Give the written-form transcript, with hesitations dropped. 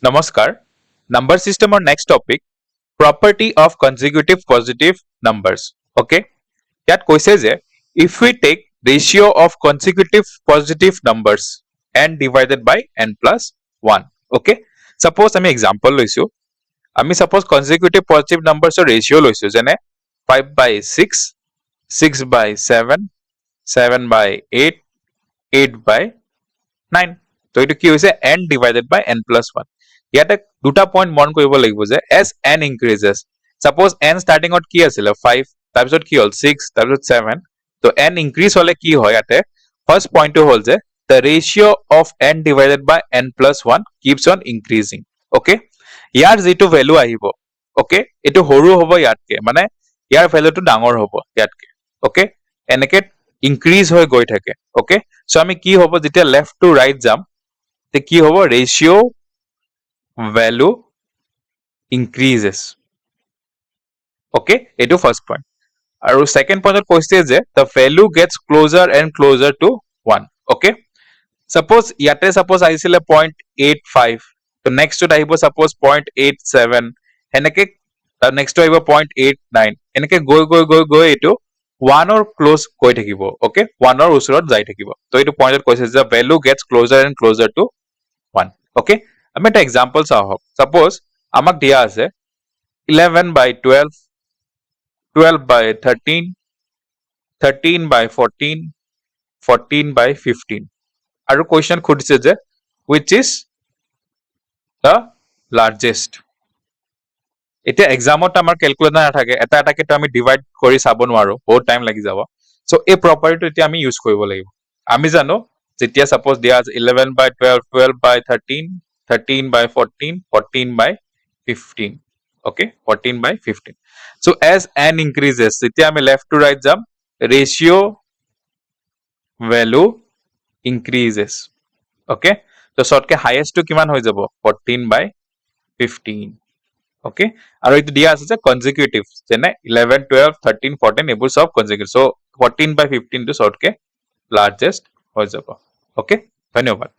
Namaskar. Number system or next topic. Property of consecutive positive numbers. Okay. ইয়াত কৈছে যে if we take ratio of consecutive positive numbers n divided by n plus 1. Okay. Suppose আমি example লৈছো. আমি suppose consecutive positive numbers or ratio লৈছো যেনে 5 by 6, 6 by 7, 7 by 8, 8 by 9. তো এইটো কি হৈছে n divided by n plus 1. ইয়াতে দুটা পইণ্ট মন কৰিব লাগিব যে as n increases suppose n starting ত কি আছিল 5 তাৰপিছত কি হ'ল 6 তাৰপিছত 7 তো n increase হলে কি হয় ইয়াতে ফাৰ্স্ট পইণ্টটো হ'ল যে the ratio of n divided by n plus 1 keeps on increasing okay ইয়াৰ যেটো ভ্যালু আহিব okay এটো সৰু হ'ব ইয়াতকে মানে ইয়াৰ ভ্যালুটো ডাঙৰ হ'ব ইয়াতকে okay এনেকে increase হৈ গৈ থাকে okay সো আমি কি হ'ব যেতিয়া left to right যাম তে কি হ'ব ratio value increases okay etu first point aru second point ot koise je the value gets closer and closer to 1 okay suppose yate suppose aisile 0.85 to next to ahibo suppose 0.87 heneke next to ahibo 0.89 eneke go etu 1 or close koi thakibo okay 1 or usorot jai thakibo to etu point ot koise je the value gets closer and closer to 1 okay আমি একটা example চাও হক suppose আমাক দিয়া আছে 11 by 12 12 by 13 13 by 14 14 by 15 আৰু question খুদিছে যে which is the largest এটা এক্সামত আমাৰ ক্যালকুলেটৰ নাথাকে এটা এটাকে তো আমি ডিভাইড কৰি চাব নোৱাৰো বহুত টাইম লাগি যাব সো এই প্ৰপাৰ্টিটো এতিয়া আমি ইউজ কৰিব লাগিব আমি জানো যেতিয়া সাপোজ দিয়া আছে 11 by 12 12 by 13 13 by 14, 14 by 15. Okay, 14 by 15. So as n increases, যেতিয়া আমি left to right jump, ratio value increases. Okay, so short ke highest to kiman hoy jabo 14 by 15. Okay, aru itu dia ase consecutive. Jene 11, 12, 13, 14 ebur sob consecutive. So 14 by 15 to short ke largest hoy jabo. Okay, dhanyabad.